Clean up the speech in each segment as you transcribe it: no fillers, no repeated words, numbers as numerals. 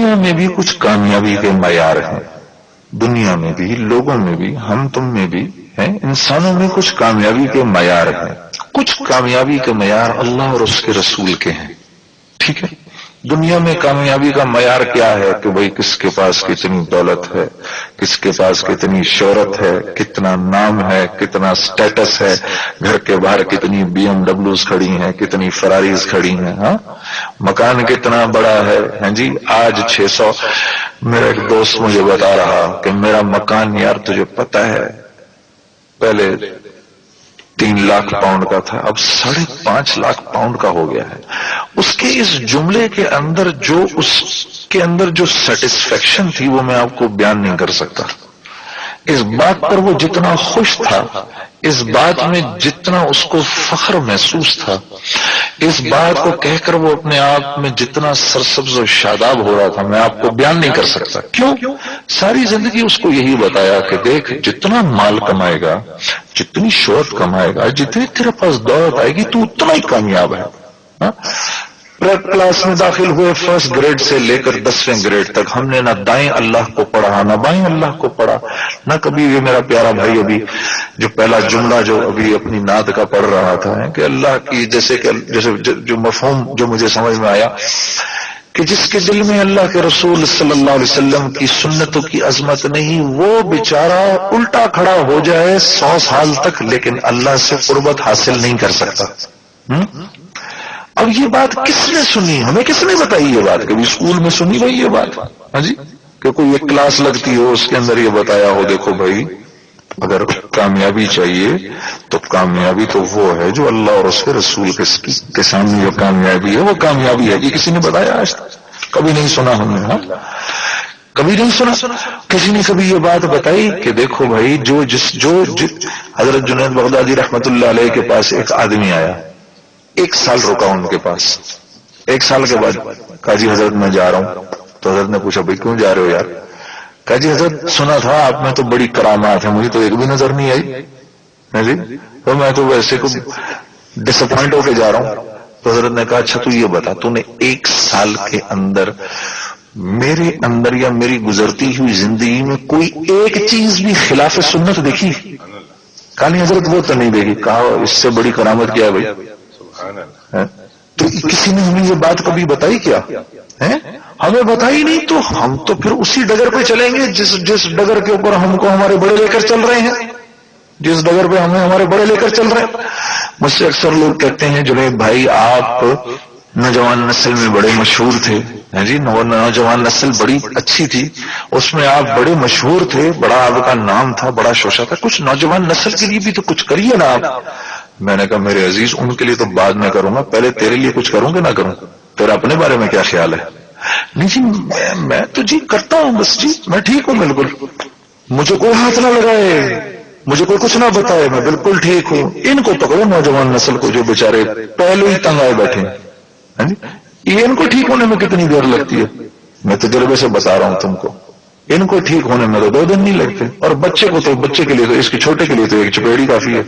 دنیا میں بھی کچھ کامیابی کے معیار ہیں، دنیا میں بھی، لوگوں میں بھی، ہم تم میں بھی ہیں، انسانوں میں کچھ کامیابی کے معیار ہیں. کچھ کامیابی کے معیار اللہ اور اس کے رسول کے ہیں. ٹھیک ہے، دنیا میں کامیابی کا معیار کیا ہے کہ بھئی کس کے پاس کتنی دولت ہے، کس کے پاس کتنی شہرت ہے، کتنا نام ہے، کتنا سٹیٹس ہے، گھر کے باہر کتنی بی ایم ڈبلوز کھڑی ہیں، کتنی فراریز کھڑی ہیں، ہاں، مکان کتنا بڑا ہے. ہاں جی، آج 600. میرا ایک دوست مجھے بتا رہا کہ میرا مکان یار تجھے پتا ہے پہلے 3 لاکھ پاؤنڈ کا تھا، اب 5.5 لاکھ پاؤنڈ کا ہو گیا ہے. اس کے اس جملے کے اندر جو سیٹسفیکشن تھی وہ میں آپ کو بیان نہیں کر سکتا. اس بات پر وہ جتنا خوش تھا، اس بات میں جتنا اس کو فخر محسوس تھا، اس بات کو کہہ کر وہ اپنے آپ میں جتنا سرسبز و شاداب ہو رہا تھا، میں آپ کو بیان نہیں کر سکتا. کیوں؟ ساری زندگی اس کو یہی بتایا کہ دیکھ، جتنا مال کمائے گا، جتنی شہرت کمائے گا، جتنی تیرے پاس دولت آئے گی، تو اتنا ہی کامیاب ہے. پریپ کلاس میں داخل ہوئے، 1 گریڈ سے لے کر 10ویں گریڈ تک ہم نے نہ دائیں اللہ کو پڑھا نہ بائیں اللہ کو پڑھا، نہ کبھی. یہ میرا پیارا بھائی ابھی جو پہلا جملہ جو ابھی اپنی نعت کا پڑھ رہا تھا کہ اللہ کی جیسے جو مفہوم جو مجھے سمجھ میں آیا کہ جس کے دل میں اللہ کے رسول صلی اللہ علیہ وسلم کی سنتوں کی عظمت نہیں، وہ بیچارہ الٹا کھڑا ہو جائے 100 سال تک لیکن اللہ سے قربت حاصل نہیں کر سکتا. اب یہ بات کس نے سنی؟ ہمیں کس نے بتائی یہ بات؟ کبھی اسکول میں سنی بھائی یہ بات؟ ہاں جی، کہ کوئی ایک کلاس لگتی ہو اس کے اندر یہ بتایا ہو دیکھو بھائی اگر کامیابی چاہیے تو کامیابی تو وہ ہے جو اللہ اور اس کے رسول کے سامنے جو کامیابی ہے وہ کامیابی ہے. یہ کسی نے بتایا آج تک؟ کبھی نہیں سنا ہم نے. ہاں، کبھی نہیں سنا. کسی نے کبھی یہ بات بتائی کہ دیکھو بھائی جو حضرت جنید بغدادی رحمت اللہ علیہ کے پاس ایک آدمی آیا، 1 سال رکا ان کے پاس. 1 سال کے بعد کہا جی حضرت میں جا رہا ہوں. تو حضرت نے پوچھا بھائی کیوں جا رہے ہو یار؟ کہا جی حضرت سنا تھا آپ میں تو بڑی کرامات ہیں، مجھے تو ایک بھی نظر نہیں آئی جی، تو میں تو ویسے کو ڈس اپوائنٹ ہو کے جا رہا ہوں. تو حضرت نے کہا اچھا تو یہ بتا تو نے 1 سال کے اندر میرے اندر یا میری گزرتی ہوئی زندگی میں کوئی ایک چیز بھی خلاف سنت دیکھی؟ کہا نہیں حضرت وہ تو نہیں دیکھی. کہا اس سے بڑی کرامت کیا ہے بھائی؟ تو کسی نے ہمیں یہ بات کبھی بتائی کیا؟ ہمیں بتائی نہیں. تو ہم تو پھر اسی ڈگر پہ چلیں گے جس ڈگر کے اوپر ہم کو ہمارے بڑے لے کر چل رہے ہیں، جس ڈگر پہ ہمیں ہمارے بڑے لے کر چل رہے ہیں. مجھ سے اکثر لوگ کہتے ہیں جنید بھائی آپ نوجوان نسل میں بڑے مشہور تھے. جی نوجوان نسل بڑی اچھی تھی، اس میں آپ بڑے مشہور تھے، بڑا آپ کا نام تھا، بڑا شوشہ تھا، کچھ نوجوان نسل کے لیے بھی تو کچھ کریے نا آپ. میں نے کہا میرے عزیز ان کے لیے تو بعد میں کروں گا، پہلے تیرے لیے کچھ کروں گے نہ کروں؟ تیرا اپنے بارے میں کیا خیال ہے؟ نہیں جی میں تو جی کرتا ہوں بس جی میں ٹھیک ہوں بالکل، مجھے کوئی ہاتھ نہ لگائے، مجھے کوئی کچھ نہ بتائے، میں بالکل ٹھیک ہوں. ان کو پکڑو نوجوان نسل کو جو بیچارے پہلے ہی تنگ آئے بیٹھے ہیں، یہ ان کو ٹھیک ہونے میں کتنی دیر لگتی ہے؟ میں تجربے سے بتا رہا ہوں تم کو، ان کو ٹھیک ہونے میں تو 2 دن نہیں لگتے. اور بچے کے لیے تو اس کے چھوٹے کے لیے تو ایک چپیڑی کافی ہے.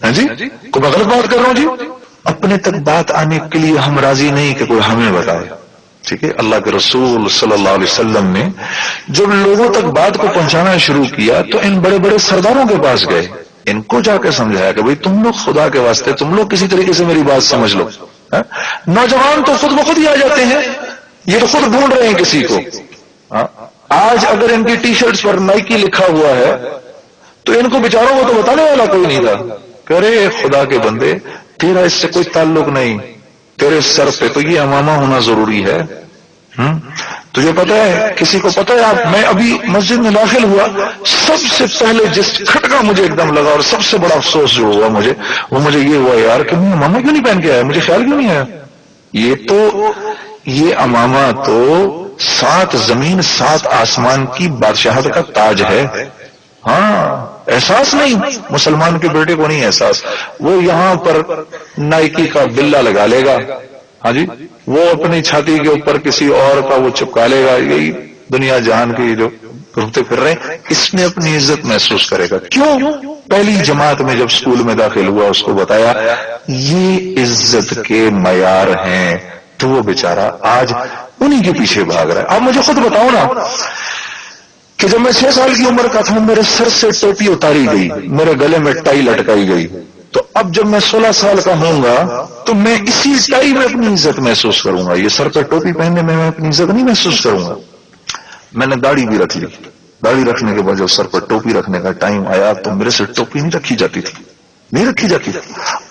ہاں جی، کو میں غلط بات کر رہا ہوں جی؟ اپنے تک بات آنے کے لیے ہم راضی نہیں کہ کوئی ہمیں بتائے. ٹھیک ہے، اللہ کے رسول صلی اللہ علیہ وسلم نے جب لوگوں تک بات کو پہنچانا شروع کیا تو ان بڑے بڑے سرداروں کے پاس گئے، ان کو جا کے سمجھایا کہ بھئی تم لوگ خدا کے واسطے تم لوگ کسی طریقے سے میری بات سمجھ لو. نوجوان تو خود بخود ہی آ جاتے ہیں، یہ تو خود ڈھونڈ رہے ہیں کسی کو. آج اگر ان کی ٹی شرٹس پر نائکی لکھا ہوا ہے تو ان کو بیچاروں کو تو بتانے والا کوئی نہیں تھا. کہہ رہے خدا کے بندے تیرا اس سے کوئی تعلق نہیں، تیرے سر پہ تو یہ امامہ ہونا ضروری ہے. تجھے پتا ہے، کسی کو پتا ہے آپ، میں ابھی مسجد میں داخل ہوا، سب سے پہلے جس کھٹکا مجھے ایک دم لگا اور سب سے بڑا افسوس جو ہوا مجھے یہ ہوا یار کہ میں امامہ کیوں نہیں پہن کے آیا، مجھے خیال کیوں نہیں آیا. یہ امامہ تو 7 زمین 7 آسمان کی بادشاہت کا تاج ہے. ہاں احساس نہیں، مسلمان کے بیٹے کو نہیں احساس. وہ یہاں پر نائکی کا بلا لگا لے گا، ہاں جی، وہ اپنی چھاتی کے اوپر کسی اور کا وہ چپکا لے گا. یہی دنیا جہان کی جو گھومتے پھر رہے ہیں، اس میں اپنی عزت محسوس کرے گا. کیوں؟ پہلی جماعت میں جب اسکول میں داخل ہوا اس کو بتایا یہ عزت کے معیار ہیں، تو وہ بیچارہ آج انہی کے پیچھے بھاگ رہا ہے. اب مجھے خود بتاؤ نا کہ جب میں 6 سال کی عمر کا تھا میرے سر سے ٹوپی اتاری گئی, میرے گلے میں ٹائی لٹکائی گئی, تو اب جب میں 16 سال کا ہوں گا تو میں اسی ٹائی میں اپنی عزت محسوس کروں گا. یہ سر پہ ٹوپی پہننے میں اپنی عزت نہیں محسوس کروں گا. میں نے داڑھی بھی رکھ لی. داڑھی رکھنے کے بعد جب سر پر ٹوپی رکھنے کا ٹائم آیا تو میرے سے ٹوپی نہیں رکھی جاتی تھی, نہیں رکھی جاتی تھی.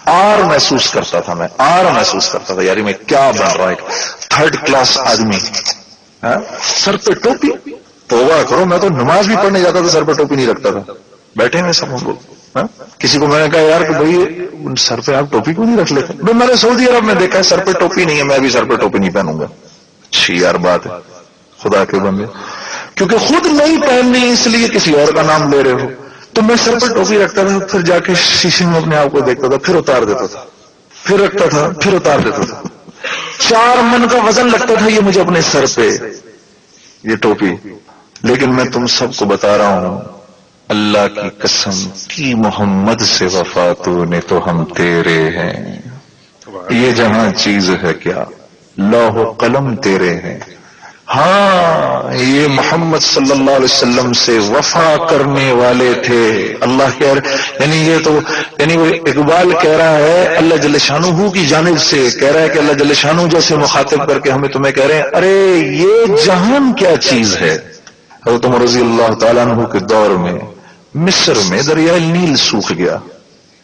آر محسوس کرتا تھا, میں آر محسوس کرتا تھا, یار میں کیا بن رہا, ایک 3rd کلاس آدمی سر پہ ٹوپی. توبہ کرو, میں تو نماز بھی پڑھنے جاتا تھا سر پہ ٹوپی نہیں رکھتا تھا. بیٹھے ہیں سب لوگ. کسی کو میں نے کہا یار کہ بھائی سر پہ آپ ٹوپی کیوں نہیں رکھ لیتے؟ میں نے سعودی عرب میں دیکھا ہے سر پہ ٹوپی نہیں ہے, میں بھی سر پہ ٹوپی نہیں پہنوں گا. اچھی یار بات ہے, خدا کے بندے, کیونکہ خود نہیں پہننی اس لیے کسی اور کا نام لے رہے ہو. تو میں سر پہ ٹوپی رکھتا تھا, پھر جا کے شیشے میں اپنے آپ کو دیکھتا تھا, پھر اتار دیتا تھا, پھر رکھتا تھا, پھر اتار دیتا تھا. 4 من کا وزن لگتا تھا یہ مجھے اپنے سر پہ یہ ٹوپی. لیکن میں تم سب کو بتا رہا ہوں, اللہ کی قسم کی محمد سے وفا تو نے تو ہم تیرے ہیں. یہ جہاں چیز ہے کیا, لوح و قلم تیرے ہیں. ہاں یہ محمد صلی اللہ علیہ وسلم سے وفا کرنے والے تھے. اللہ کہہ رہے, یعنی یہ تو یعنی وہ اقبال کہہ رہا ہے اللہ جل شانہ کی جانب سے کہہ رہا ہے کہ اللہ جل شانہ جیسے مخاطب کر کے ہمیں تمہیں کہہ رہے ہیں ارے یہ جہان کیا چیز ہے. حضرت عمر رضی اللہ تعالیٰ عنہ کے دور میں مصر میں دریائے نیل سوکھ گیا,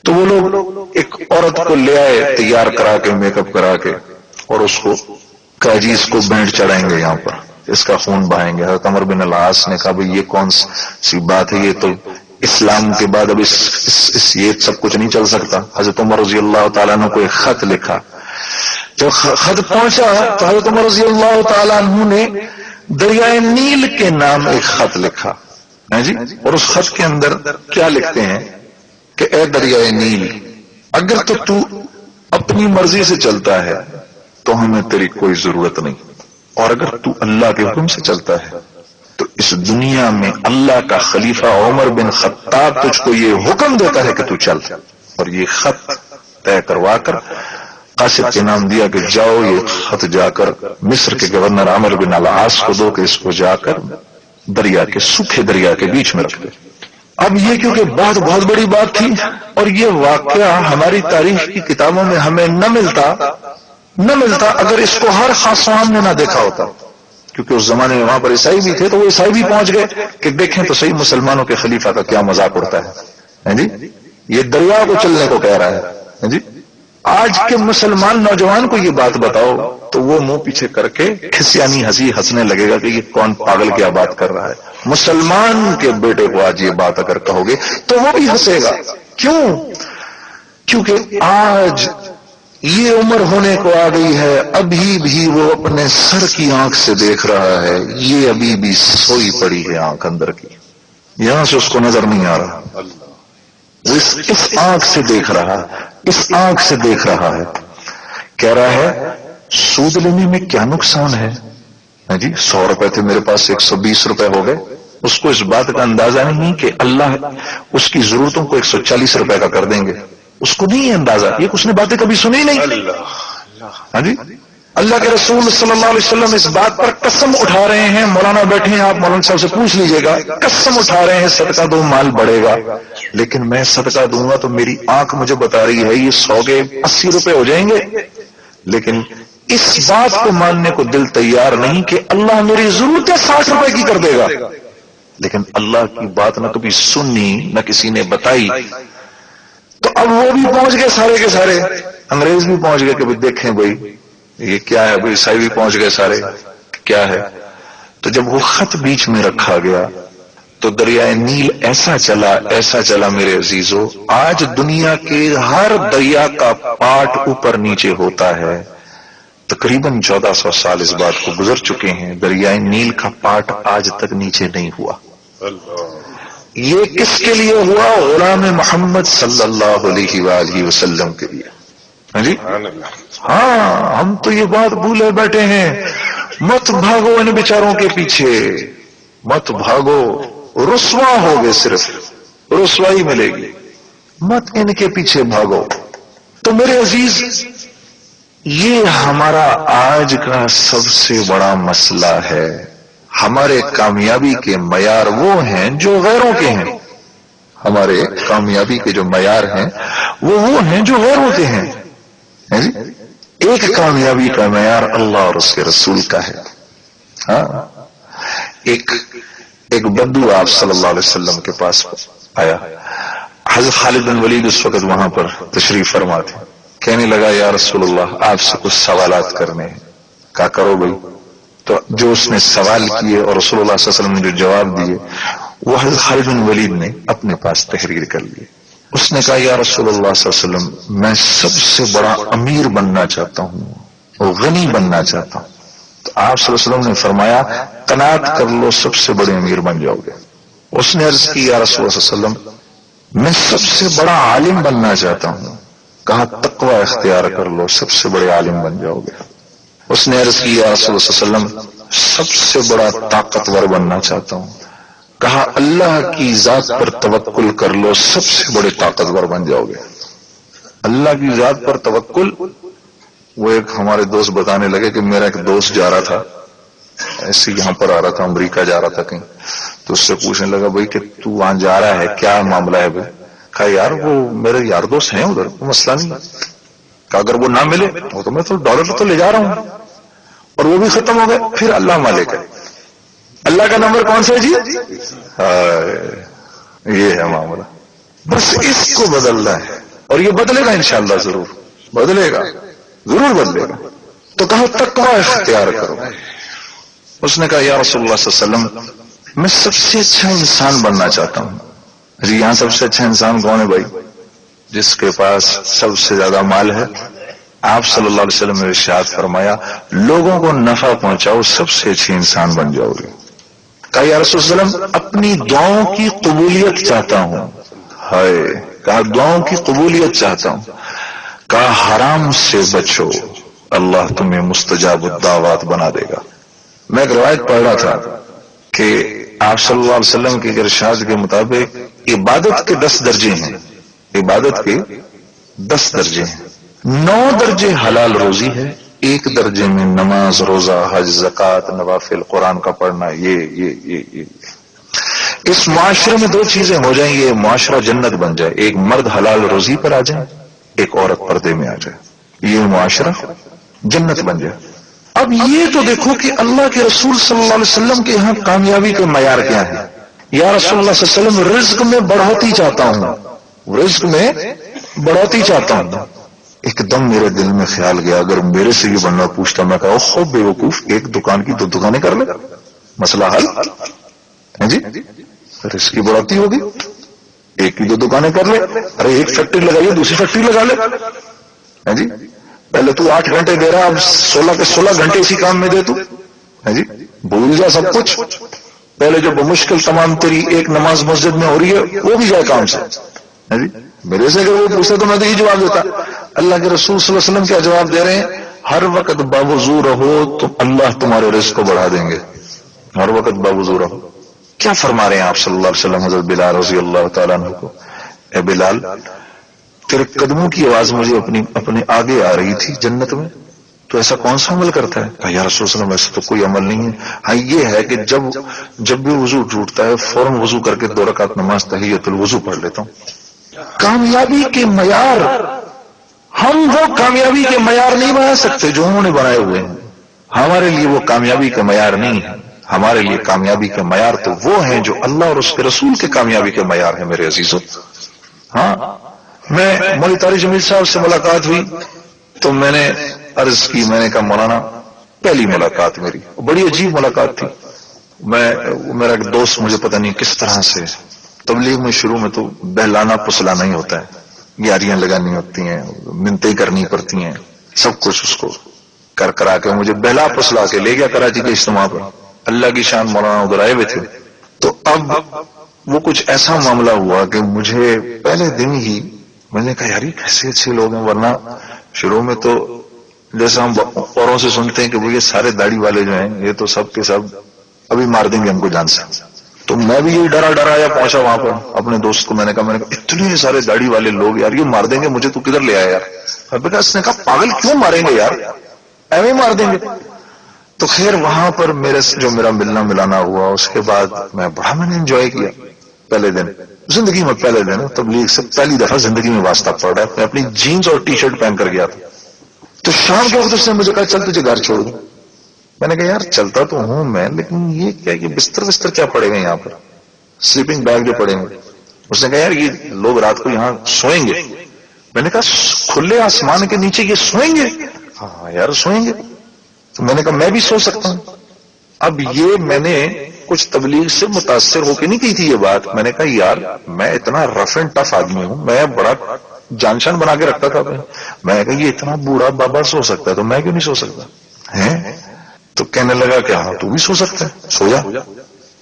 تو وہ لوگ ایک عورت کو لے آئے تیار کرا کے, میک اپ کرا کے, اور اس کو کہا جی اس کو بینڈ چڑھائیں گے یہاں پر, اس کا خون بہائیں گے. حضرت عمر بن العاص نے کہا بھئی یہ کون سی بات ہے, یہ تو اسلام کے بعد اب یہ سب کچھ نہیں چل سکتا. حضرت عمر رضی اللہ تعالیٰ عنہ کو ایک خط لکھا. جب خط پہنچا تو حضرت عمر رضی اللہ تعالیٰ عنہ نے دریائے نیل کے نام ایک خط لکھا جی, اور اس خط کے اندر کیا لکھتے ہیں کہ اے دریائے نیل, اگر تو اپنی مرضی سے چلتا ہے تو ہمیں تیری کوئی ضرورت نہیں, اور اگر تو اللہ کے حکم سے چلتا ہے تو اس دنیا میں اللہ کا خلیفہ عمر بن خطاب تجھ کو یہ حکم دیتا ہے کہ تو چل. اور یہ خط طے کروا کر قاصد کے نام دیا کہ جاؤ یہ خط جا کر مصر کے گورنر عامر بن العاص کو دو کہ اس کو جا کر دریا کے سوکھے دریا کے بیچ میں رکھ دے. اب یہ کیونکہ بات بہت بڑی بات تھی اور یہ واقعہ ہماری تاریخ کی کتابوں میں ہمیں نہ ملتا اگر اس کو ہر خاص عام نے نہ دیکھا ہوتا, کیونکہ اس زمانے میں وہاں پر عیسائی بھی تھے تو وہ عیسائی بھی پہنچ گئے کہ دیکھیں تو صحیح مسلمانوں کے خلیفہ کا کیا مذاق اڑتا ہے جی, یہ دریا کو چلنے کو کہہ رہا ہے جی. آج کے مسلمان نوجوان کو یہ بات بتاؤ تو وہ منہ پیچھے کر کے کھسیانی ہنسی ہنسنے لگے گا کہ یہ کون پاگل کیا بات کر رہا ہے. مسلمان کے بیٹے کو آج یہ بات اگر کہو گے تو وہ بھی ہنسے گا. کیوں؟ کیونکہ آج یہ عمر ہونے کو آ گئی ہے, ابھی بھی وہ اپنے سر کی آنکھ سے دیکھ رہا ہے, یہ ابھی بھی سوئی پڑی ہے آنکھ اندر کی, یہاں سے اس کو نظر نہیں آ رہا, وہ اس آنکھ سے دیکھ رہا, اس آنکھ سے دیکھ رہا ہے. کہہ رہا ہے سود لینے میں کیا نقصان ہے جی, 100 روپے تھے میرے پاس 120 روپے ہو گئے. اس کو اس بات کا اندازہ نہیں کہ اللہ اس کی ضرورتوں کو 140 روپے کا کر دیں گے, اس کو نہیں ہے اندازہ, یہ اس نے باتیں کبھی سنی نہیں. ہاں جی, اللہ کے رسول صلی اللہ علیہ وسلم اس بات پر قسم اٹھا رہے ہیں, مولانا بیٹھے ہیں آپ مولانا صاحب سے پوچھ لیجئے گا, قسم اٹھا رہے ہیں صدقہ دو مال بڑھے گا, لیکن میں صدقہ دوں گا تو میری آنکھ مجھے بتا رہی ہے یہ 100 کے 80 روپے ہو جائیں گے, لیکن اس بات کو ماننے کو دل تیار نہیں کہ اللہ میری ضرورتیں 60 روپے کی کر دے گا. لیکن اللہ کی بات نہ کبھی سنی نہ کسی نے بتائی. تو اب وہ بھی پہنچ گئے سارے کے سارے, انگریز بھی پہنچ گئے کہ دیکھیں بھائی یہ کیا ہے, بھائی عیسائی بھی پہنچ گئے سارے کیا ہے. تو جب وہ خط بیچ میں رکھا گیا تو دریائے نیل ایسا چلا میرے عزیزو, آج دنیا کے ہر دریا کا پاٹ اوپر نیچے ہوتا ہے. تقریباً 1400 سال اس بات کو گزر چکے ہیں, دریائے نیل کا پاٹ آج تک نیچے نہیں ہوا. یہ کس کے لیے ہوا؟ غلام محمد صلی اللہ علیہ وآلہ وسلم کے لیے. ہاں جی, ہاں ہم تو یہ بات بھولے بیٹھے ہیں. مت بھاگو ان بیچاروں کے پیچھے, مت بھاگو, رسوا ہوگے, صرف رسوائی ملے گی, مت ان کے پیچھے بھاگو. تو میرے عزیز یہ ہمارا آج کا سب سے بڑا مسئلہ ہے. ہمارے کامیابی کے معیار وہ ہیں جو غیروں کے ہیں. ہمارے کامیابی کے جو معیار ہیں وہ ہیں جو غیروں کے ہیں. ایک کامیابی کا معیار اللہ اور اس کے رسول کا ہے. ہاں، ایک بدو آپ صلی اللہ علیہ وسلم کے پاس آیا. حضرت خالد بن ولید اس وقت وہاں پر تشریف فرما تھے. کہنے لگا یا رسول اللہ آپ سے کچھ سوالات کرنے ہیں. کہا کرو بھائی. تو جو اس نے سوال کیے اور رسول اللہ صلی اللہ علیہ وسلم نے جو جواب دیے وہ حضرت خالد بن ولید نے اپنے پاس تحریر کر لیے. اس نے کہا یا رسول اللہ صلی اللہ علیہ وسلم میں سب سے بڑا امیر بننا چاہتا ہوں اور غنی بننا چاہتا ہوں. تو آپ صلی اللہ علیہ وسلم نے فرمایا قناعت کر لو سب سے بڑے امیر بن جاؤ گے. اس نے عرض کی یا رسول اللہ صلی اللہ علیہ وسلم میں سب سے بڑا عالم بننا چاہتا ہوں. کہا تقوی اختیار کر لو سب سے بڑے عالم بن جاؤ گے. اس نے عرض کی یا رسول اللہ صلی اللہ علیہ وسلم سب سے بڑا طاقتور بننا چاہتا ہوں. کہا اللہ کی ذات پر توکل کر لو سب سے بڑے طاقتور بن جاؤ گے. اللہ کی ذات پر توکل. وہ ایک ہمارے دوست بتانے لگے کہ میرا ایک دوست جا رہا تھا ایسے یہاں پر آ رہا تھا امریکہ جا رہا تھا کہیں. تو اس سے پوچھنے لگا بھائی کہ تو وہاں جا رہا ہے کیا معاملہ ہے بھائی. کہا یار وہ میرے یار دوست ہیں ادھر کوئی مسئلہ نہیں. کہ اگر وہ نہ ملے تو میں تو ڈالر تو لے جا رہا ہوں اور وہ بھی ختم ہو گئے. پھر اللہ مالک ہے. اللہ کا نمبر کون سا ہے جی؟ یہ ہے معاملہ. بس اس کو بدلنا ہے اور یہ بدلے گا انشاءاللہ. ضرور بدلے گا ضرور بدلے گا. تو کہا تقوی اختیار کرو. اس نے کہا یا رسول اللہ صلی اللہ علیہ وسلم میں سب سے اچھا انسان بننا چاہتا ہوں. جی یہاں سب سے اچھا انسان کون ہے بھائی؟ جس کے پاس سب سے زیادہ مال ہے. آپ صلی اللہ علیہ وسلم نے ارشاد فرمایا لوگوں کو نفع پہنچاؤ سب سے اچھی انسان بن جاؤ گے. کہا یا رسول اللہ علیہ وسلم اپنی دعاؤں کی قبولیت چاہتا ہوں. ہائے. کہا دعاؤں کی قبولیت چاہتا ہوں. کہا حرام سے بچو اللہ تمہیں مستجاب الدعوات بنا دے گا. میں ایک روایت پڑھ رہا تھا کہ آپ صلی اللہ علیہ وسلم کے ارشاد کے مطابق عبادت کے 10 درجے ہیں. عبادت کے 10 درجے ہیں. 9 درجے حلال روزی ہے. 1 درجے میں نماز روزہ حج زکوٰۃ نوافل قرآن کا پڑھنا. یہ اس معاشرے میں 2 چیزیں ہو جائیں یہ معاشرہ جنت بن جائے. ایک مرد حلال روزی پر آ جائے ایک عورت پردے میں آ جائے. یہ معاشرہ جنت بن جائے. اب یہ تو دیکھو کہ اللہ کے رسول صلی اللہ علیہ وسلم کے یہاں کامیابی کا معیار کیا ہے. یا رسول اللہ صلی اللہ علیہ وسلم رزق میں بڑھوتی چاہتا ہوں. رزق میں بڑھوتی چاہتا ہوں. ایک دم میرے دل میں خیال گیا اگر میرے سے یہ بننا پوچھتا میں کہا خوب بے وقوف 1 دکان کی 2 دکانیں کر لے مسئلہ حل ہے جی. رزق کی بڑھوتی ہوگی 1 کی 2 دکانیں کر لے. ارے 1 فیکٹری لگائیے دوسری فیکٹری لگا لے ہے جی. پہلے تو 8 گھنٹے دے رہا اب 16 کے 16 گھنٹے اسی کام میں دے تو ہے جی. بھول جا سب کچھ. پہلے جو بمشکل تمام تیری 1 نماز مسجد میں ہو رہی ہے وہ بھی جائے کام سے ہے جی. میرے سے اگر وہ پوچھتے تو میں تو یہ جواب دیتا. اللہ کے رسول صلی اللہ علیہ وسلم کیا جواب دے رہے ہیں ہر وقت باوضو رہو تو اللہ تمہارے رزق کو بڑھا دیں گے. ہر وقت باوضو رہو. کیا فرما رہے ہیں آپ صلی اللہ علیہ وسلم حضرت بلال رضی اللہ تعالیٰ عنہ کو. اے بلال تیرے قدموں کی آواز مجھے اپنے آگے آ رہی تھی جنت میں تو ایسا کون سا عمل کرتا ہے. کہا یا رسول اللہ علیہ وسلم ایسا تو کوئی عمل نہیں ہے. ہاں یہ ہے کہ جب بھی وضو ٹوٹتا ہے فوراً وضو کر کے 2 رکعت نماز تحیۃ الوضو پڑھ لیتا ہوں. کامیابی کے معیار ہم وہ کامیابی کے معیار نہیں بنا سکتے جو انہوں نے بنائے ہوئے ہیں. ہمارے لیے وہ کامیابی کا معیار نہیں ہے. ہمارے لیے کامیابی کے معیار تو وہ ہیں جو اللہ اور اس کے رسول کے کامیابی کے معیار ہیں میرے عزیزوں. ہاں میں مولوی طارق جمیل صاحب سے ملاقات ہوئی تو میں نے عرض کی میں نے کہا مولانا پہلی ملاقات میری بڑی عجیب ملاقات تھی. میرا ایک دوست مجھے پتہ نہیں کس طرح سے تبلیغ میں شروع میں تو بہلانا پسلانا ہی ہوتا ہے. یاریاں لگانی ہوتی ہیں منتیں کرنی پڑتی ہیں سب کچھ اس کو کرا کے مجھے بہلا پسلا کے لے گیا کراچی کے اجتماع پر. اللہ کی شان مولانا ادھر آئے ہوئے تھے. تو اب وہ کچھ ایسا معاملہ ہوا کہ مجھے پہلے دن ہی میں نے کہا یار یہ کیسے اچھے لوگ ہیں. ورنہ شروع میں تو جیسا ہم اوروں سے سنتے ہیں کہ وہ یہ سارے داڑھی والے جو ہیں یہ تو سب کے سب ابھی مار دیں گے ہم کو جان سے. تو میں بھی یہی ڈرا یا پہنچا وہاں پر اپنے دوست کو میں نے کہا اتنے سارے داڑھی والے لوگ یار یہ مار دیں گے مجھے تو کدھر لے آیا یار اس نے کہا پاگل کیوں ماریں گے یار، ایویں ہی مار دیں گے. تو خیر وہاں پر میرا ملنا ملانا ہوا، اس کے بعد میں نے انجوائے کیا. پہلے دن زندگی میں، پہلے دن تبلیغ سے پہلی دفعہ زندگی میں واسطہ پڑ رہا ہے. میں اپنی جینز اور ٹی شرٹ پہن کر گیا تھا. تو شام کے وقت اس نے مجھے کہا چل تجھے گھر چھوڑ دوں. میں نے کہا یار چلتا تو ہوں میں، لیکن یہ کیا کہ بستر کیا پڑے گا یہاں پر، سلیپنگ بیگ جو پڑے گے. اس نے کہا یار یہ لوگ رات کو یہاں سوئیں گے. میں نے کہا کھلے آسمان کے نیچے یہ سوئیں گے؟ ہاں یار سوئیں گے. تو میں نے کہا میں بھی سو سکتا ہوں. اب یہ میں نے کچھ تبلیغ سے متاثر ہو کے نہیں کی تھی یہ بات. میں نے کہا یار میں اتنا رف اینڈ ٹف آدمی ہوں، میں بڑا جان شان بنا کے رکھتا تھا. میں نے کہا یہ اتنا بوڑھا بابا سو سکتا ہے تو میں کیوں نہیں سو سکتا ہے؟ تو کہنے لگا کہ ہاں تو بھی سو سکتا ہے، سو جا.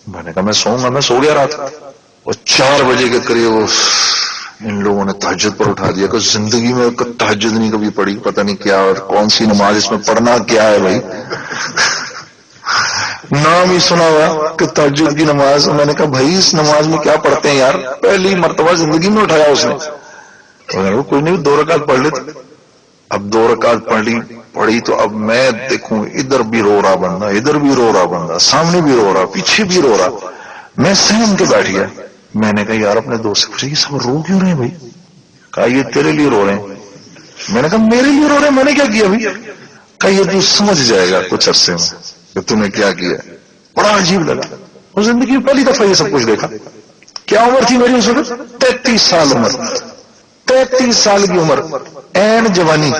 میں نے کہا میں سوؤں گا. میں سو گیا رات. اور 4 بجے کے قریب ان لوگوں نے تہجد پر اٹھا دیا کہ زندگی میں تہجد نہیں کبھی پڑھی، پتہ نہیں کیا اور کون سی نماز، اس میں پڑھنا کیا ہے بھائی، نام ہی سنا ہوا کہ تہجد کی نماز. میں نے کہا بھائی اس نماز میں کیا پڑھتے ہیں یار، پہلی مرتبہ زندگی میں اٹھایا اس نے. کوئی نہیں 2 رکعت پڑھ لیتے. اب 2 رکعت پڑھی تو اب میں دیکھوں ادھر بھی رو رہا بندہ، ادھر بھی رو رہا بندہ، سامنے بھی رو رہا، پیچھے بھی رو رہا. میں سہم کے بیٹھ گیا. میں نے کہا یار اپنے دوست سے پوچھا یہ سب رو کیوں رہے ہیں بھائی؟ کہا یہ تیرے لیے رو رہے ہیں. میں نے کہا میرے لیے رو رہے ہیں، میں نے کیا کیا بھائی؟ کہا یہ تو سمجھ جائے گا کچھ عرصے میں کہ تم نے کیا کیا. بڑا عجیب لگا. اور زندگی میں پہلی دفعہ یہ سب کچھ دیکھا. کیا عمر تھی میری اس وقت؟ 33 سال عمر. 33 سال کی عمر، این جوانی،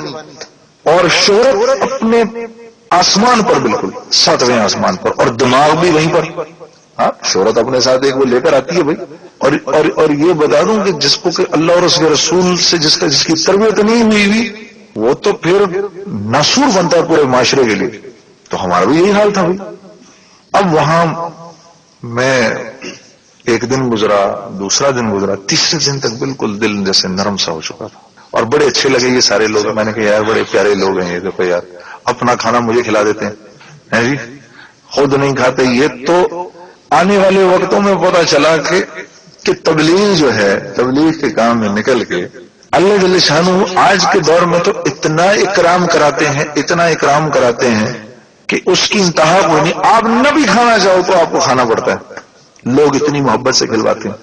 اور شہرت اپنے آسمان پر، بالکل 7ویں آسمان پر، اور دماغ بھی وہیں پر. ہاں شہرت اپنے ساتھ ایک وہ لے کر آتی ہے بھائی. اور یہ بتا دوں کہ جس کو کہ اللہ اور اس کے رسول سے جس کی تربیت نہیں ہوئی وہ تو پھر ناسور بنتا ہے پورے معاشرے کے لیے. تو ہمارا بھی یہی حال تھا بھائی. اب وہاں میں ایک دن گزرا، دوسرا دن گزرا، تیسرے دن تک بالکل دل جیسے نرم سا ہو چکا تھا. اور بڑے اچھے لگے یہ سارے لوگ. میں نے کہا یار بڑے پیارے لوگ ہیں یہ، دیکھو یار اپنا کھانا مجھے کھلا دیتے ہیں جی، خود نہیں کھاتے. یہ تو آنے والے وقتوں میں پتا چلا کہ تبلیغ جو ہے، تبلیغ کے کام میں نکل کے اللہ جل شانہ آج کے دور میں تو اتنا اکرام کراتے ہیں، اتنا اکرام کراتے ہیں کہ اس کی انتہا کوئی نہیں. آپ نہ بھی کھانا چاہو تو آپ کو کھانا پڑتا ہے. لوگ اتنی محبت سے کھلواتے ہیں.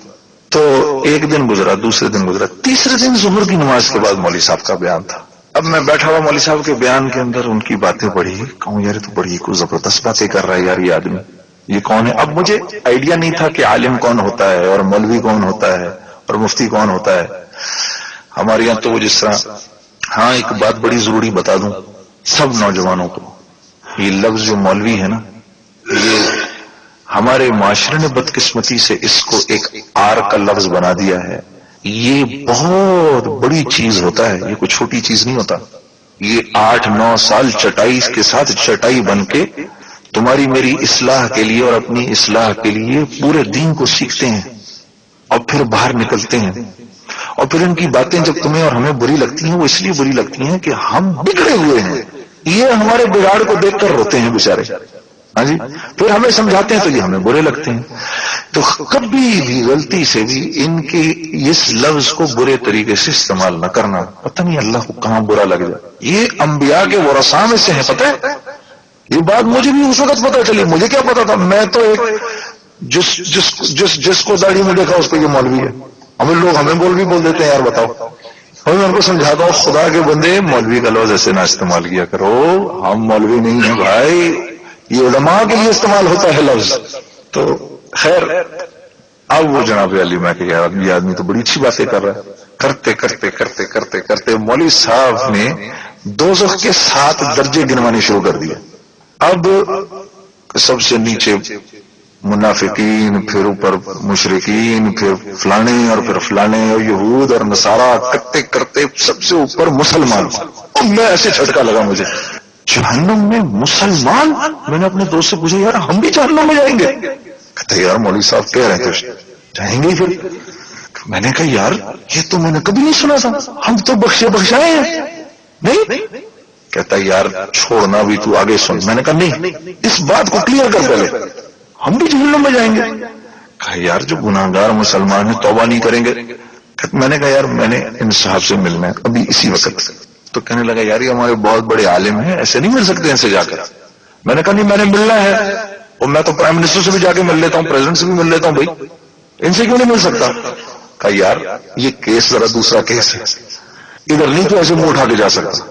تو ایک دن گزرا، دوسرے دن گزرا، تیسرے دن ظہر کی نماز کے بعد مولوی صاحب کا بیان تھا. اب میں بیٹھا ہوا مولوی صاحب کے بیان کے اندر ان کی باتیں پڑھی. کہوں یار تو بڑی کوئی زبردست باتیں کر رہا ہے یار یہ آدمی، یہ کون ہے؟ اب مجھے آئیڈیا نہیں تھا کہ عالم کون ہوتا ہے اور مولوی کون ہوتا ہے اور مفتی کون ہوتا ہے. ہمارے یہاں تو وہ جس طرح، ہاں ایک بات بڑی ضروری بتا دوں سب نوجوانوں کو، یہ لفظ جو مولوی ہے نا، یہ ہمارے معاشرے نے بدقسمتی سے اس کو ایک آر کا لفظ بنا دیا ہے. یہ بہت بڑی چیز ہوتا ہے، یہ کوئی چھوٹی چیز نہیں ہوتا. یہ 8-9 سال چٹائی کے ساتھ چٹائی بن کے تمہاری میری اصلاح کے لیے اور اپنی اصلاح کے لیے پورے دین کو سیکھتے ہیں اور پھر باہر نکلتے ہیں. اور پھر ان کی باتیں جب تمہیں اور ہمیں بری لگتی ہیں، وہ اس لیے بری لگتی ہیں کہ ہم بگڑے ہوئے ہیں. یہ ہمارے بگاڑ کو دیکھ کر روتے ہیں بیچارے. ہاں جی، پھر ہمیں سمجھاتے ہیں تو یہ ہمیں برے لگتے ہیں. تو کبھی بھی غلطی سے بھی ان کے اس لفظ کو برے طریقے سے استعمال نہ کرنا. پتہ نہیں اللہ کو کہاں برا لگ جائے. یہ انبیاء کے ورثاء میں سے ہیں. پتہ ہے یہ بات مجھے بھی اس وقت پتہ چلی. مجھے کیا پتا تھا؟ میں تو ایک جس کو داڑھی میں دیکھا اس کو یہ مولوی ہے. ہمیں مولوی بول دیتے ہیں. یار بتاؤ، میں ان کو سمجھاتا ہوں خدا کے بندے مولوی کا لفظ ایسے نہ استعمال کیا کرو. ہم مولوی نہیں ہیں بھائی، یہ علماء کے لیے استعمال ہوتا ہے لفظ. تو خیر اب وہ جناب علی میں کہ یار یہ آدمی تو بڑی اچھی باتیں کر رہا ہے. کرتے کرتے کرتے کرتے کرتے مولوی صاحب نے دوزخ کے 7 درجے گنوانے شروع کر دیے. اب سب سے نیچے منافقین، پھر اوپر مشرکین، پھر فلانے اور پھر فلانے اور یہود اور نصارا، کرتے کرتے سب سے اوپر مسلمان. اور میں ایسے جھٹکا لگا مجھے، جہنم میں مسلمان. میں نے اپنے دوست سے پوچھا یار ہم بھی جہنم میں جائیں گے؟ کہتے یار مولوی صاحب کہہ رہے تھے جائیں گے. پھر میں نے کہا یار یہ تو میں نے کبھی نہیں سنا تھا، ہم تو بخشائے ہیں. نہیں کہتا یار چھوڑنا بھی تو آگے سن. میں نے کہا نہیں اس بات کو کلیئر کر پہلے، ہم بھی جہنم میں جائیں گے. کہا یار جو گناہگار مسلمان ہیں توبہ نہیں کریں گے. میں نے کہا یار میں نے ان صاحب سے ملنا ہے ابھی اسی وقت. تو کہنے لگا یار یہ ہمارے بہت بڑے عالم ہیں، ایسے نہیں مل سکتے ان سے جا کر. میں نے کہا نہیں، میں نے ملنا ہے، اور میں تو پرائم منسٹر سے بھی جا کے مل لیتا ہوں، پریزیڈنٹ سے بھی مل لیتا ہوں، بھائی ان سے کیوں نہیں مل سکتا؟ کہا یار یہ کیس ذرا دوسرا کیس ہے، ادھر نہیں تو ایسے منہ اٹھا کے جا سکتا.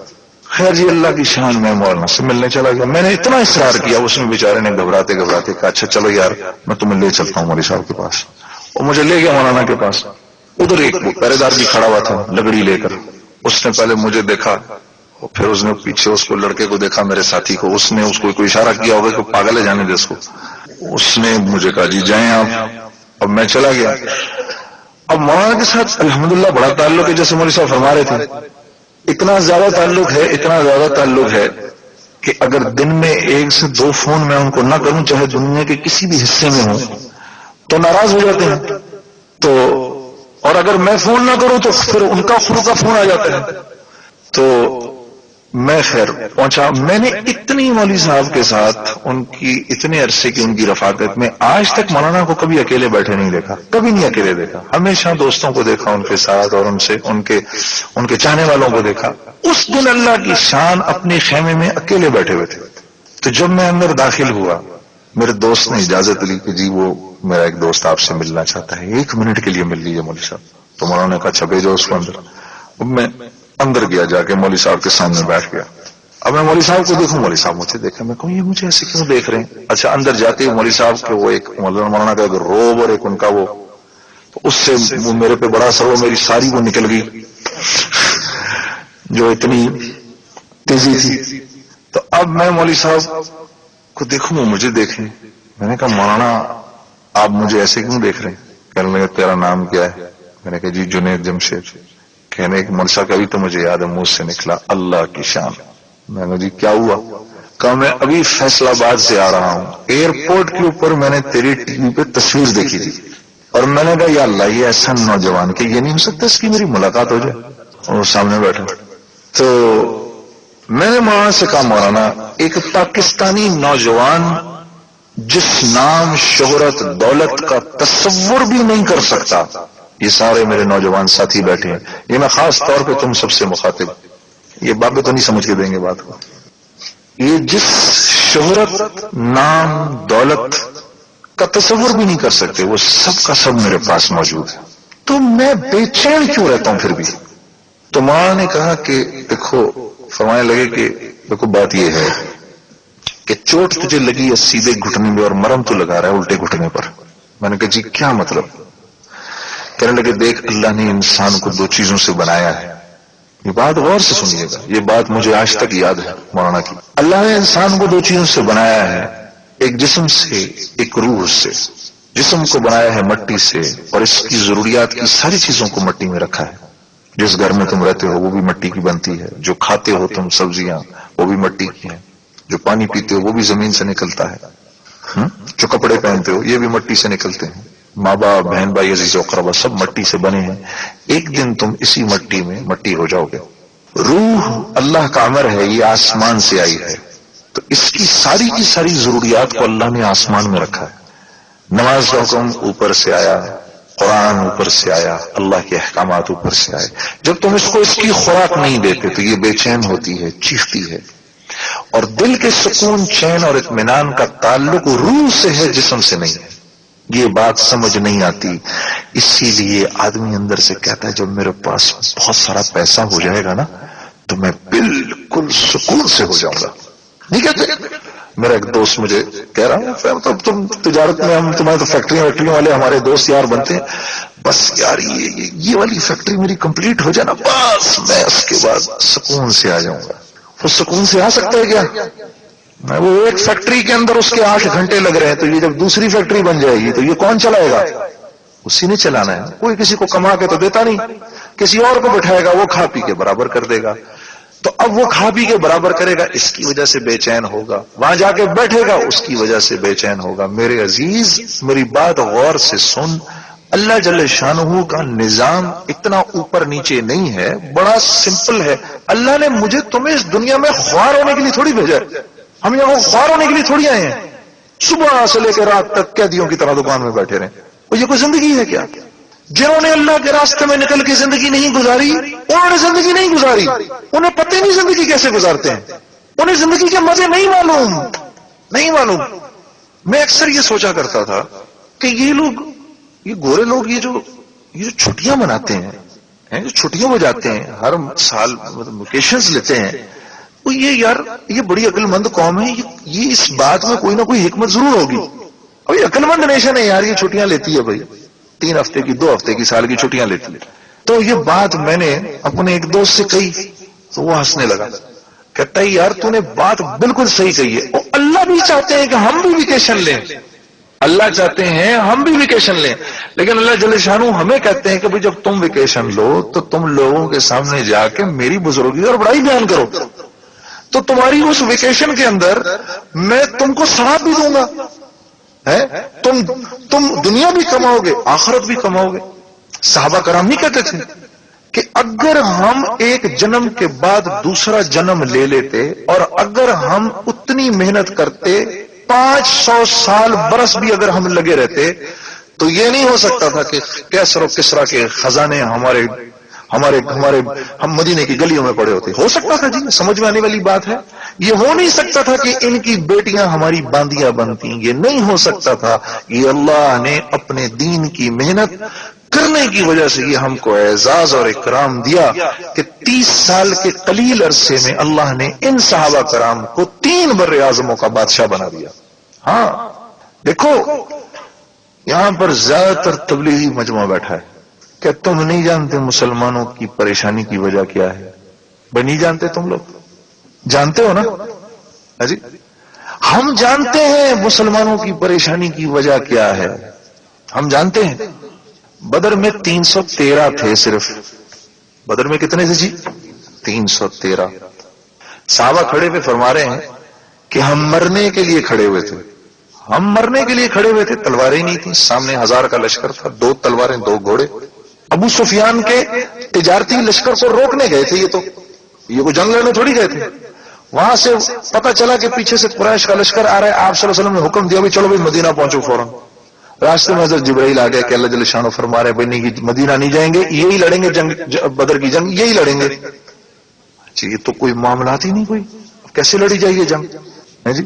خیر جی اللہ کی شان میں مولانا سے ملنے چلا گیا. میں نے اتنا اصرار کیا، اس میں بیچارے نے گھبراتے گھبراتے کہا اچھا چلو یار میں تمہیں لے چلتا ہوں مولوی صاحب کے پاس. اور مجھے لے گیا مولانا کے پاس. ادھر ایک پہرے دار بھی کھڑا ہوا تھا لکڑی لے کر. اس نے پہلے مجھے دیکھا اور پھر اس نے پیچھے اس کو لڑکے کو دیکھا، میرے ساتھی کو. اس نے اس کو کوئی اشارہ کیا ہوگا کہ پاگل ہے جانے دے اس کو. اس نے مجھے کہا جی جائیں آپ. اب میں چلا گیا. اب مولانا کے ساتھ الحمدللہ بڑا تعلق ہے، جیسے مولوی صاحب فرما رہے تھے. اتنا زیادہ تعلق ہے کہ اگر دن میں 1 سے 2 فون میں ان کو نہ کروں، چاہے دنیا کے کسی بھی حصے میں ہوں، تو ناراض ہو جاتے ہیں. تو اور اگر میں فون نہ کروں تو پھر ان کا خود کا فون آ جاتا ہے. تو میں خیر پہنچا. میں نے اتنی مولوی صاحب کے ساتھ ان کی اتنے عرصے کی ان کی رفاقت میں آج تک مولانا کو کبھی اکیلے بیٹھے نہیں دیکھا، کبھی نہیں اکیلے دیکھا. ہمیشہ دوستوں کو دیکھا ان کے ساتھ، اور ان کے چاہنے والوں کو دیکھا. اس دن اللہ کی شان اپنے خیمے میں اکیلے بیٹھے ہوئے تھے. تو جب میں اندر داخل ہوا، میرے دوست نے اجازت لی کہ جی وہ میرا ایک دوست آپ سے ملنا چاہتا ہے، 1 منٹ کے لیے مل لیجیے مولوی صاحب. تو مولانا نے کہا اچھا بھیجو اس کو اندر. اب میں اندر گیا، جا کے مولوی صاحب کے سامنے بیٹھ گیا. اب میں مولوی صاحب کو دیکھوں، مولوی صاحب مجھے دیکھیں. میں کہوں یہ مجھے ایسے کیوں دیکھ رہے ہیں؟ اچھا اندر جاتے ہی مولوی صاحب کے وہ ایک مولانا کا ایک روب اور ایک ان کا وہ، اس سے وہ میرے پہ بڑا اثر ہوا. میری ساری وہ نکل گئی جو اتنی تیزی تھی. تو اب میں مولوی صاحب کو دیکھوں وہ مجھے دیکھیں. میں نے کہا مولانا آپ مجھے ایسے کیوں دیکھ رہے ہیں؟ کہنے لگے تیرا نام کیا ہے؟ میں نے کہا جی جنید جمشید. کہنے کہ مولوی صاحب ابھی تو مجھے یاد ہے منہ سے نکلا اللہ کی شان. میں نے جی کیا ہوا؟ کہا میں ابھی فیصل آباد سے آ رہا ہوں، ایئرپورٹ کے اوپر میں نے تیری ٹی وی پہ تصویر دیکھی تھی، اور میں نے کہا یا اللہ یہ ایسا نوجوان کہ یہ نہیں ہو سکتا اس کی میری ملاقات ہو جائے. اور سامنے بیٹھا. تو میں نے مولانا سے کہا مولانا ایک پاکستانی نوجوان جس نام شہرت دولت کا تصور بھی نہیں کر سکتا، یہ سارے میرے نوجوان ساتھی بیٹھے ہیں، یہ میں خاص طور پہ تم سب سے مخاطب، یہ بابے تو نہیں سمجھ کے دیں گے بات کو، یہ جس شہرت نام دولت کا تصور بھی نہیں کر سکتے وہ سب کا سب میرے پاس موجود ہے. تو میں بے چین کیوں رہتا ہوں پھر بھی؟ تو ماں نے کہا کہ دیکھو، فرمانے لگے کہ دیکھو بات یہ ہے کہ چوٹ تجھے لگی ہے سیدھے گھٹنے میں اور مرم تو لگا رہا ہے الٹے گھٹنے پر. میں نے کہا جی کیا مطلب؟ کہنے لگے دیکھ اللہ نے انسان کو 2 چیزوں سے بنایا ہے. یہ بات غور سے سنیے گا، یہ بات مجھے آج تک یاد ہے مولانا کی. اللہ نے انسان کو 2 چیزوں سے بنایا ہے، ایک جسم سے ایک روح سے. جسم کو بنایا ہے مٹی سے، اور اس کی ضروریات کی ساری چیزوں کو مٹی میں رکھا ہے. جس گھر میں تم رہتے ہو وہ بھی مٹی کی بنتی ہے، جو کھاتے ہو تم سبزیاں وہ بھی مٹی کی ہیں، جو پانی پیتے ہو وہ بھی زمین سے نکلتا ہے، جو کپڑے پہنتے ہو یہ بھی مٹی سے نکلتے ہیں، ماں باپ بہن بھائی عزیز و اقربا سب مٹی سے بنے ہیں. ایک دن تم اسی مٹی میں مٹی ہو جاؤ گے. روح اللہ کا امر ہے، یہ آسمان سے آئی ہے، تو اس کی ساری ضروریات کو اللہ نے آسمان میں رکھا ہے. نماز کا حکم اوپر سے آیا، قرآن اوپر سے آیا، اللہ کے احکامات اوپر سے آئے. جب تم اس کو اس کی خوراک نہیں دیتے تو یہ بے چین ہوتی ہے، چیختی ہے. اور دل کے سکون، چین اور اطمینان کا تعلق روح سے ہے، جسم سے نہیں ہے. یہ بات سمجھ نہیں آتی، اسی لیے آدمی اندر سے کہتا ہے جب میرے پاس بہت سارا پیسہ ہو جائے گا نا تو میں بالکل سکون سے ہو جاؤں گا. نہیں کہتے؟ میرا ایک دوست مجھے کہہ رہا ہے تم تجارت میں، ہم تمہارے تو فیکٹریوں والے ہمارے دوست یار بنتے ہیں، بس یار یہ والی فیکٹری میری کمپلیٹ ہو جائے نا بس میں اس کے بعد سکون سے آ جاؤں گا. وہ سکون سے آ سکتا ہے کیا؟ وہ ایک فیکٹری کے اندر اس کے 8 گھنٹے لگ رہے ہیں، تو یہ جب دوسری فیکٹری بن جائے گی تو یہ کون چلائے گا؟ اسی نے چلانا ہے. کوئی کسی کو کما کے تو دیتا نہیں، کسی اور کو بٹھائے گا، وہ کھا پی کے برابر کر دے گا. تو اب وہ کھا پی کے برابر کرے گا، اس کی وجہ سے بے چین ہوگا. وہاں جا کے بیٹھے گا، اس کی وجہ سے بے چین ہوگا. میرے عزیز میری بات غور سے سن. اللہ جل شانہ کا نظام اتنا اوپر نیچے نہیں ہے، بڑا سمپل ہے. اللہ نے مجھے تمہیں اس دنیا میں خوار ہونے کے لیے تھوڑی بھیجا ہے. ہم یہاں خوار ہونے کے لیے تھوڑی آئے ہیں صبح سے لے کے رات تک قیدیوں کی طرح دکان میں بیٹھے رہیں. اور یہ کوئی زندگی ہے کیا؟ جنہوں نے اللہ کے راستے میں نکل کے زندگی نہیں گزاری، انہوں نے زندگی نہیں گزاری، انہیں پتہ نہیں زندگی کیسے گزارتے ہیں، انہیں زندگی کے مزے نہیں معلوم. میں اکثر یہ سوچا کرتا تھا کہ یہ لوگ، یہ گورے لوگ، یہ جو چھٹیاں مناتے ہیں، جو چھٹیوں میں جاتے ہیں ہر سال، مطلب ویکیشنز لیتے ہیں، وہ یہ بڑی عقل مند قوم ہے، یہ اس بات میں کوئی نہ کوئی حکمت ضرور ہوگی. اور یہ عقل مند نیشن ہے یار، یہ چھٹیاں لیتی ہے بھائی، 3 ہفتے کی، 2 ہفتے کی، سال کی چھٹیاں لیتی ہے. تو یہ بات میں نے اپنے ایک دوست سے کہی تو وہ ہنسنے لگا، کہتا ہے یار تو نے بات بالکل صحیح کہی ہے، اور اللہ بھی چاہتے ہیں کہ ہم بھی ویکیشن لیں، اللہ چاہتے ہیں ہم بھی ویکیشن لیں، لیکن اللہ جل شانہ ہمیں کہتے ہیں کہ بھئی جب تم ویکیشن لو تو تم لوگوں کے سامنے جا کے میری بزرگی اور بڑائی بیان کرو، تو تمہاری اس ویکیشن کے اندر میں تم کو ثواب بھی دوں گا، تم دنیا بھی کماؤ گے، آخرت بھی کماؤ گے. صحابہ کرام نہیں کہتے تھے کہ اگر ہم ایک جنم کے بعد دوسرا جنم لے لیتے اور اگر ہم اتنی محنت کرتے 500 سال برس بھی اگر ہم لگے رہتے تو یہ نہیں ہو سکتا تھا کہ کیسر و کسرا کے خزانے ہم مدینے کی گلیوں میں پڑے ہوتے. ہو سکتا تھا جی، سمجھ میں آنے والی بات ہے. یہ ہو نہیں سکتا تھا کہ ان کی بیٹیاں ہماری باندیاں بنتی، یہ نہیں ہو سکتا تھا. یہ اللہ نے اپنے دین کی محنت کرنے کی وجہ سے یہ ہم کو اعزاز اور اکرام دیا کہ 30 سال کے قلیل عرصے میں اللہ نے ان صحابہ کرام کو 3 بر اعظموں کا بادشاہ بنا دیا. ہاں دیکھو یہاں پر زیادہ تر تبلیغی مجمع بیٹھا ہے، کیا تم نہیں جانتے مسلمانوں کی پریشانی کی وجہ کیا ہے؟ بھائی نہیں جانتے؟ تم لوگ جانتے ہو نا جی؟ ہم جانتے ہیں مسلمانوں کی پریشانی کی وجہ کیا ہے، ہم جانتے ہیں. بدر میں 313 تھے صرف. بدر میں کتنے تھے جی؟ 313. صحابہ کھڑے ہوئے فرما رہے ہیں کہ ہم مرنے کے لیے کھڑے ہوئے تھے، ہم مرنے کے لیے کھڑے ہوئے تھے. تلواریں نہیں تھیں، سامنے 1000 کا لشکر تھا، 2 تلواریں 2 گھوڑے. ابو سفیان کے تجارتی لشکر کو روکنے گئے تھے، یہ کوئی جنگ لڑنے تھوڑی گئے تھے. وہاں سے پتہ چلا کہ پیچھے سے قریش کا لشکر آ رہا ہے. آپ صلی اللہ علیہ وسلم نے حکم دیا بھی چلو بھائی مدینہ پہنچو فوراً. راستے میں حضرت جبرائیل آ گیا کہ اللہ جل شانہ فرما رہے بھائی نہیں مدینہ نہیں جائیں گے، یہی لڑیں گے جنگ، بدر کی جنگ یہی لڑیں گے. یہ تو کوئی معاملات ہی نہیں، کوئی کیسے لڑی جائے یہ جنگ ہے جی؟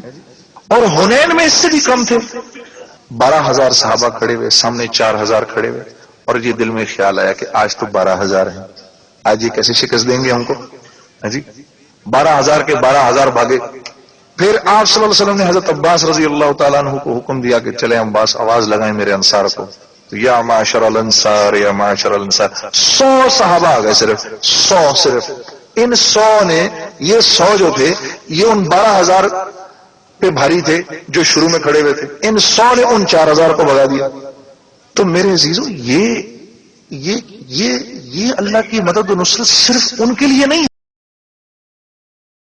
اور حنین میں اس سے بھی کم تھے. 12,000 صحابہ کھڑے ہوئے، سامنے 4,000 کھڑے ہوئے. اور یہ دل میں خیال آیا کہ آج تو 12,000 ہیں، آج یہ کیسے شکست دیں گے ہم کو جی؟ 12,000 کے 12,000 بھاگے. پھر آپ صلی اللہ علیہ وسلم نے حضرت عباس رضی اللہ تعالیٰ عنہ کو حکم دیا کہ چلے عباس آواز لگائیں میرے انصار کو. تو یا معاشر الانصار، یا معاشر الانصار. 100 صحابہ آ گئے، صرف 100. صرف ان 100 نے، یہ 100 جو تھے یہ ان 12,000 پہ بھاری تھے جو شروع میں کھڑے ہوئے تھے. ان 100 نے ان 4,000 کو بھگا دیا. تو میرے عزیزو یہ اللہ کی مدد و نصرت صرف ان کے لیے نہیں